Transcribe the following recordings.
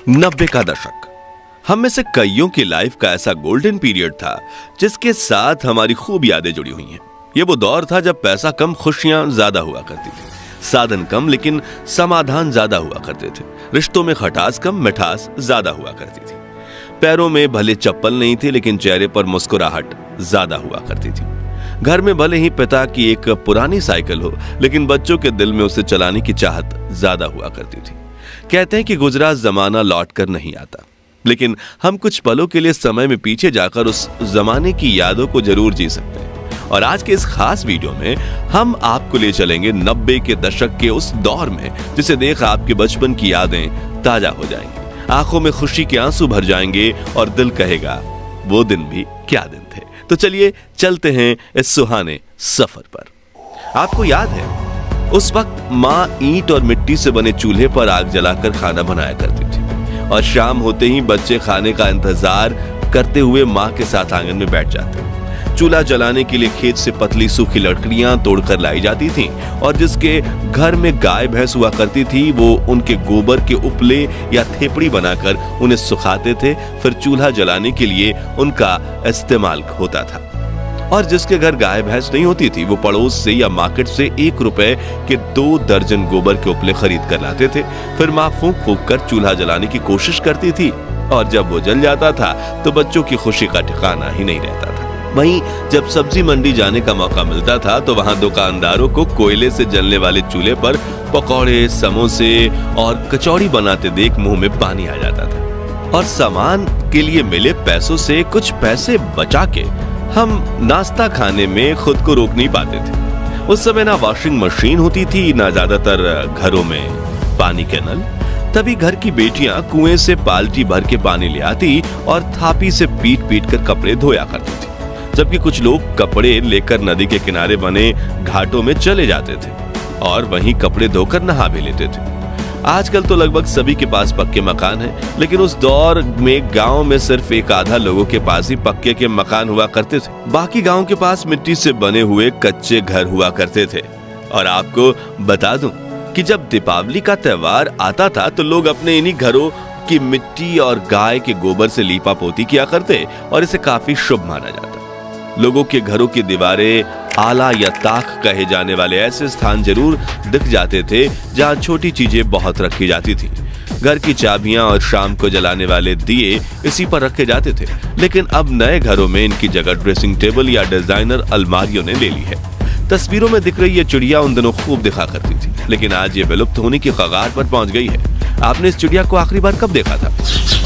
90 का दशक हम में से कईयों की लाइफ का ऐसा गोल्डन पीरियड था जिसके साथ हमारी खूब यादें जुड़ी हुई हैं। ये वो दौर था जब पैसा कम, खुशियां ज्यादा हुआ करती थी, साधन कम लेकिन समाधान ज्यादा हुआ करते थे, रिश्तों में खटास कम, मिठास ज्यादा हुआ करती थी, पैरों में भले चप्पल नहीं थी लेकिन चेहरे पर मुस्कुराहट ज्यादा हुआ करती थी, घर में भले ही पिता की एक पुरानी साइकिल हो लेकिन बच्चों के दिल में उसे चलाने की चाहत ज्यादा हुआ करती थी। कहते हैं कि गुजरा जमाना लौट कर नहीं आता, लेकिन हम कुछ पलों के लिए समय में पीछे जाकर उस जमाने की यादों को जरूर जी सकते हैं। और आज के इस खास वीडियो में हम आपको ले चलेंगे 90 के दशक के उस दौर में जिसे देख आपके बचपन की यादें ताजा हो जाएंगी, आंखों में खुशी के आंसू भर जाएंगे और दिल कहेगा वो दिन भी क्या दिन थे। तो चलिए चलते हैं इस सुहाने सफर पर। आपको याद है उस वक्त माँ ईंट और मिट्टी से बने चूल्हे पर आग जलाकर खाना बनाया करती थी और शाम होते ही बच्चे खाने का इंतजार करते हुए माँ के साथ आंगन में बैठ जाते। चूल्हा जलाने के लिए खेत से पतली सूखी लकड़ियां तोड़कर लाई जाती थीं और जिसके घर में गाय भैंस हुआ करती थी वो उनके गोबर के उपले या थेपड़ी बनाकर उन्हें सुखाते थे, फिर चूल्हा जलाने के लिए उनका इस्तेमाल होता था। और जिसके घर गाय भैंस नहीं होती थी वो पड़ोस से या मार्केट से 1 रुपए के 2 दर्जन गोबर के उपले खरीद कर लाते थे, फिर माँ फूंक फूंक कर चूल्हा जलाने की कोशिश करती थी और जब वो जल जाता था तो बच्चों की खुशी का ठिकाना ही नहीं रहता था। वहीं जब सब्जी मंडी जाने का मौका मिलता था तो वहां दुकानदारों को कोयले से जलने वाले चूल्हे पर पकौड़े, समोसे और कचौड़ी बनाते देख मुंह में पानी आ जाता था। और सामान के लिए मिले पैसों से कुछ पैसे बचा के हम नाश्ता खाने में खुद को रोक नहीं पाते थे। उस समय ना वॉशिंग मशीन होती थी, ना ज्यादातर घरों में पानी के नल। तभी घर की बेटियां कुएं से बाल्टी भर के पानी ले आती और थापी से पीट पीट कर कपड़े धोया करती थी, जबकि कुछ लोग कपड़े लेकर नदी के किनारे बने घाटों में चले जाते थे और वहीं कपड़े धोकर नहा भी लेते थे। आजकल तो लगभग सभी के पास पक्के मकान हैं, लेकिन उस दौर में गांव में सिर्फ एक आधा लोगों के पास ही पक्के के मकान हुआ करते थे, बाकी गांव के पास मिट्टी से बने हुए कच्चे घर हुआ करते थे। और आपको बता दूं कि जब दीपावली का त्योहार आता था तो लोग अपने इन्हीं घरों की मिट्टी और गाय के गोबर से लीपा पोती किया करते और इसे काफी शुभ माना जाता। लोगों के घरों की दीवारें आला या ताक कहे जाने वाले ऐसे स्थान जरूर दिख जाते थे जहां छोटी चीजें बहुत रखी जाती थी। घर की चाबियां और शाम को जलाने वाले दिए इसी पर रखे जाते थे, लेकिन अब नए घरों में इनकी जगह ड्रेसिंग टेबल या डिजाइनर अलमारियों ने ले ली है। तस्वीरों में दिख रही ये चिड़िया उन दिनों खूब दिखा करती थी, लेकिन आज ये विलुप्त होने की कगार पर पहुंच गई है। आपने इस चिड़िया को आखिरी बार कब देखा था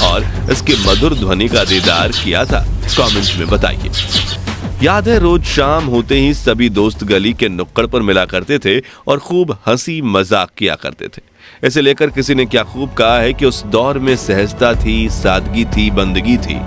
और इसके मधुर ध्वनि का दीदार किया था? कमेंट में बताइए। याद है रोज शाम होते ही सभी दोस्त गली के नुक्कड़ पर मिला करते थे और खूब हंसी मजाक किया करते थे। इसे लेकर किसी ने क्या खूब कहा है कि उस दौर में सहजता थी, सादगी थी, बंदगी थी।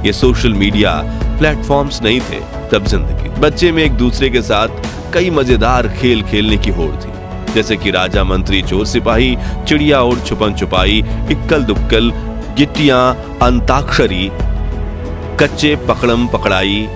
ये सोशल मीडिया प्लेटफॉर्म्स नहीं थे तब जिंदगी। बच्चे में एक दूसरे के साथ कई मजेदार खेल खेलने की होड़ थी, जैसे कि राजा मंत्री चोर सिपाही, चिड़िया और छुपन छुपाई, इक्कल दुक्कल, गिट्टियां, अंताक्षरी, कच्चे पकड़म पकड़ाई,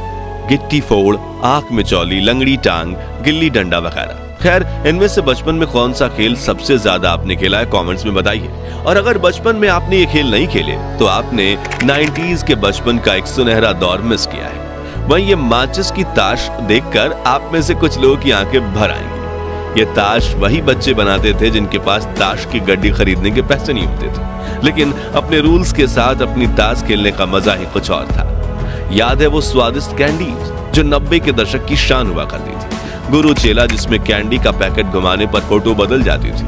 गिट्टी फोड़, आंख में चौली, लंगड़ी टांग, गिल्ली डंडा वगैरह। खैर, इनमें से बचपन में कौन सा खेल सबसे ज्यादा आपने खेला है कमेंट्स में बताइए। और अगर बचपन में आपने ये खेल नहीं खेले तो आपने 90s के बचपन का एक सुनहरा दौर मिस किया है। वहीं ये माचिस की ताश देखकर आप में से कुछ लोगों की आंखें भर आएंगी। ये ताश वही बच्चे बनाते थे जिनके पास ताश की गड्डी खरीदने के पैसे नहीं होते थे, लेकिन अपने रूल्स के साथ अपनी ताश खेलने का मजा ही कुछ और था। याद है वो स्वादिष्ट कैंडीज जो 90 के दशक की शान हुआ करती थी। गुरु चेला जिसमें कैंडी का पैकेट घुमाने पर फोटो बदल जाती थी,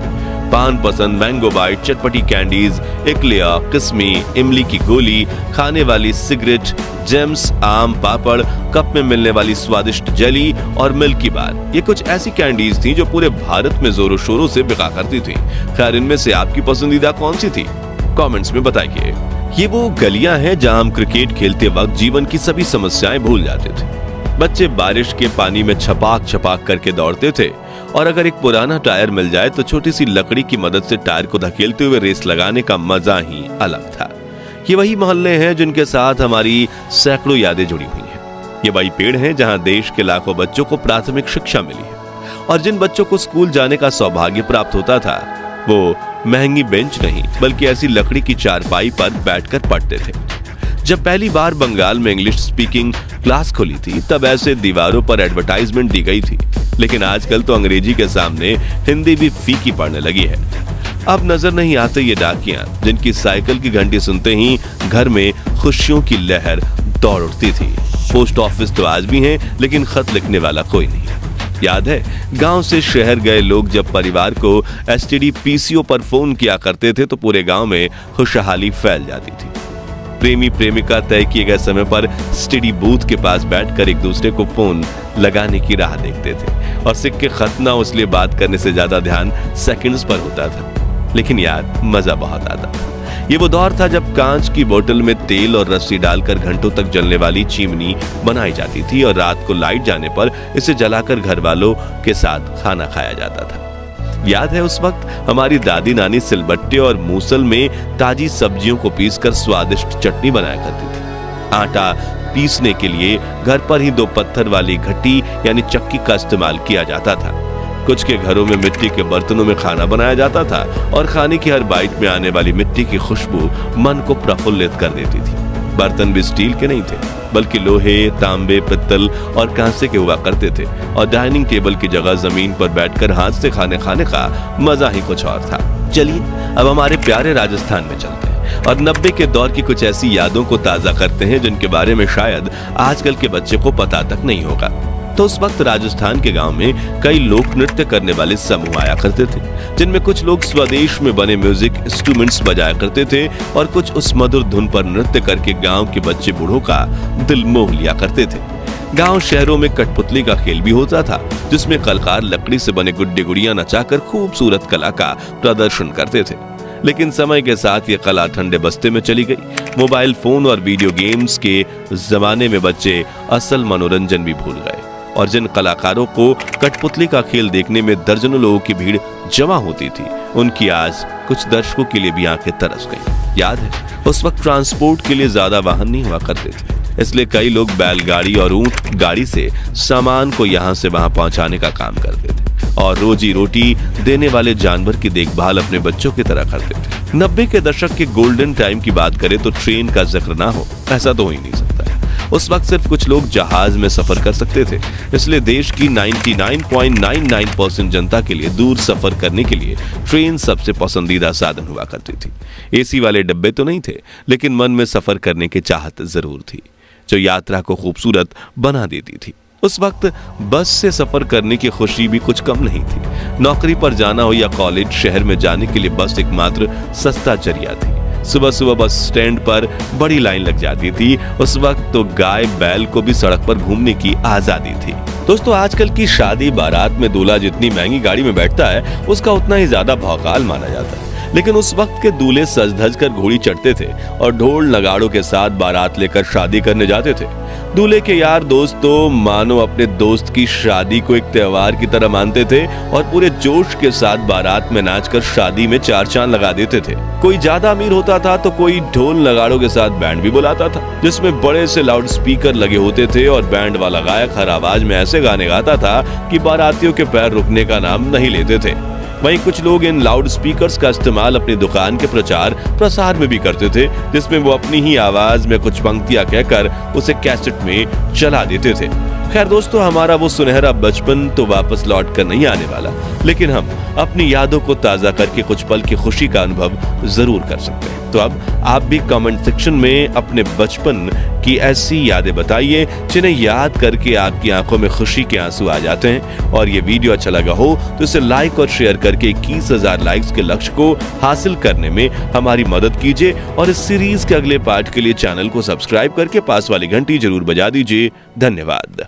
पान पसंद, मैंगो बाइट, चटपटी कैंडीज, इकलिया, किस्मी, इमली की गोली, खाने वाली सिगरेट, जेम्स, आम पापड़, कप में मिलने वाली स्वादिष्ट जेली और मिल्की बार। ये कुछ ऐसी कैंडीज थी जो पूरे भारत में जोरों शोरों से बिका करती थी। खैर, इनमें से आपकी पसंदीदा कौन सी थी? कमेंट्स में बताइए। ये वो गलियां हैं जहां हम क्रिकेट खेलते वक्त जीवन की सभी समस्याएं भूल जाते थे। बच्चे बारिश के पानी में छपाक छपाक करके दौड़ते थे और अगर एक पुराना टायर मिल जाए तो छोटी सी लकड़ी की मदद से टायर को धकेलते हुए रेस लगाने का मजा ही अलग था। ये वही मोहल्ले हैं जिनके साथ हमारी सैकड़ों यादें जुड़ी हुई हैं। ये वही पेड़ हैं जहां देश के लाखों बच्चों को प्राथमिक शिक्षा मिली है और जिन बच्चों को स्कूल जाने का सौभाग्य प्राप्त होता था वो महंगी बेंच नहीं बल्कि ऐसी लकड़ी की चारपाई पर बैठकर पढ़ते थे। जब पहली बार बंगाल में इंग्लिश स्पीकिंग क्लास खुली थी तब ऐसे दीवारों पर एडवर्टाइजमेंट दी गई थी, लेकिन आजकल तो अंग्रेजी के सामने हिंदी भी फीकी पड़ने लगी है। अब नजर नहीं आते ये डाकियां जिनकी साइकिल की घंटी सुनते ही घर में खुशियों की लहर दौड़ उठती थी। पोस्ट ऑफिस तो आज भी है, लेकिन खत लिखने वाला कोई नहीं। याद है, गांव से शहर गए लोग जब परिवार को एसटीडी पीसीओ पर फोन किया करते थे तो पूरे गांव में खुशहाली फैल जाती थी। प्रेमी प्रेमिका तय किए गए समय पर एसटीडी बूथ के पास बैठकर एक दूसरे को फोन लगाने की राह देखते थे और सिक्के खत ना इसलिए बात करने से ज्यादा ध्यान सेकंड्स पर होता था। लेकिन यार, मजा बहुत आता था। ये वो दौर था जब कांच की बोतल में तेल और रस्सी डालकर घंटों तक जलने वाली चिमनी बनाई जाती थी और रात को लाइट जाने पर इसे जलाकर घर वालों के साथ खाना खाया जाता था। याद है, उस वक्त हमारी दादी नानी सिलबट्टे और मूसल में ताजी सब्जियों को पीसकर स्वादिष्ट चटनी बनाया करती थी। आटा पीसने के लिए घर पर ही 2 पत्थर वाली घटी यानी चक्की का इस्तेमाल किया जाता था। कुछ के घरों में मिट्टी के बर्तनों में खाना बनाया जाता था और खाने की हर बाइट में आने वाली मिट्टी की खुशबू मन को प्रफुल्लित कर देती थी। बर्तन भी स्टील के नहीं थे बल्कि लोहे, तांबे, पित्तल और कांसे के हुआ करते थे और डाइनिंग टेबल की जगह जमीन पर बैठकर हाथ से खाने का मजा ही कुछ और था। चलिए अब हमारे प्यारे राजस्थान में चलते हैं और 90 के दौर की कुछ ऐसी यादों को ताजा करते हैं जिनके बारे में शायद आजकल के बच्चे को पता तक नहीं होगा। तो उस वक्त राजस्थान के गांव में कई लोक नृत्य करने वाले समूह आया करते थे, जिनमें कुछ लोग स्वदेश में बने म्यूजिक इंस्ट्रूमेंट्स बजाया करते थे और कुछ उस मधुर धुन पर नृत्य करके गांव के बच्चे बूढ़ों का दिल मोह लिया करते थे। गांव शहरों में कठपुतली का खेल भी होता था, जिसमें कलाकार लकड़ी से बने गुड्डे गुड़ियां नचाकर खूबसूरत कला का प्रदर्शन करते थे। लेकिन समय के साथ ये कला ठंडे बस्ते में चली गई। मोबाइल फोन और वीडियो गेम्स के जमाने में बच्चे असल मनोरंजन भी भूल गए और जिन कलाकारों को कठपुतली का खेल देखने में दर्जनों लोगों की भीड़ जमा होती थी, उनकी आज कुछ दर्शकों के लिए भी आंखें तरस गईं। याद है, उस वक्त ट्रांसपोर्ट के लिए ज्यादा वाहन नहीं हुआ करते थे, इसलिए कई लोग बैलगाड़ी और ऊंट गाड़ी से सामान को यहाँ से वहां पहुंचाने का काम करते थे और रोजी रोटी देने वाले जानवर की देखभाल अपने बच्चों की तरह करते थे। 90 के दशक के गोल्डन टाइम की बात करें तो ट्रेन का जिक्र ना हो ऐसा तो हो ही नहीं सकता। उस वक्त सिर्फ कुछ लोग जहाज में सफर कर सकते थे, इसलिए देश की 99.99% जनता के लिए दूर सफर करने के लिए ट्रेन सबसे पसंदीदा साधन हुआ करती थी। एसी वाले डब्बे तो नहीं थे, लेकिन मन में सफर करने की चाहत जरूर थी, जो यात्रा को खूबसूरत बना देती थी। उस वक्त बस से सफर करने की खुशी भी कुछ कम नहीं थी। नौकरी पर जाना हो या कॉलेज, शहर में जाने के लिए बस एकमात्र सस्ता जरिया थी। सुबह सुबह बस स्टैंड पर बड़ी लाइन लग जाती थी। उस वक्त तो गाय बैल को भी सड़क पर घूमने की आजादी थी। दोस्तों, आजकल की शादी बारात में दूल्हा जितनी महंगी गाड़ी में बैठता है उसका उतना ही ज्यादा भौकाल माना जाता है, लेकिन उस वक्त के दूल्हे सज धज कर घोड़ी चढ़ते थे और ढोल नगाड़ों के साथ बारात लेकर शादी करने जाते थे। दूल्हे के यार दोस्त तो मानो अपने दोस्त की शादी को एक त्योहार की तरह मानते थे और पूरे जोश के साथ बारात में नाचकर शादी में 4 चांद लगा देते थे। कोई ज्यादा अमीर होता था तो कोई ढोल नगाड़ों के साथ बैंड भी बुलाता था, जिसमें बड़े से लाउड स्पीकर लगे होते थे और बैंड वाला गायक हर आवाज में ऐसे गाने गाता था कि बारातियों के पैर रुकने का नाम नहीं लेते थे। वहीं कुछ लोग इन लाउड स्पीकर्स का इस्तेमाल अपनी दुकान के प्रचार प्रसार में भी करते थे, जिसमें वो अपनी ही आवाज में कुछ पंक्तियां कहकर उसे कैसेट में चला देते थे। खैर दोस्तों, हमारा वो सुनहरा बचपन तो वापस लौट कर नहीं आने वाला, लेकिन हम अपनी यादों को ताजा करके कुछ पल की खुशी का अनुभव जरूर कर सकते हैं। तो अब आप भी कमेंट सेक्शन में अपने बचपन की ऐसी यादें बताइए जिन्हें याद करके आपकी आंखों में खुशी के आंसू आ जाते हैं। और ये वीडियो अच्छा लगा हो तो इसे लाइक और शेयर करके 21,000 लाइक्स के लक्ष्य को हासिल करने में हमारी मदद कीजिए और इस सीरीज के अगले पार्ट के लिए चैनल को सब्सक्राइब करके पास वाली घंटी जरूर बजा दीजिए। धन्यवाद।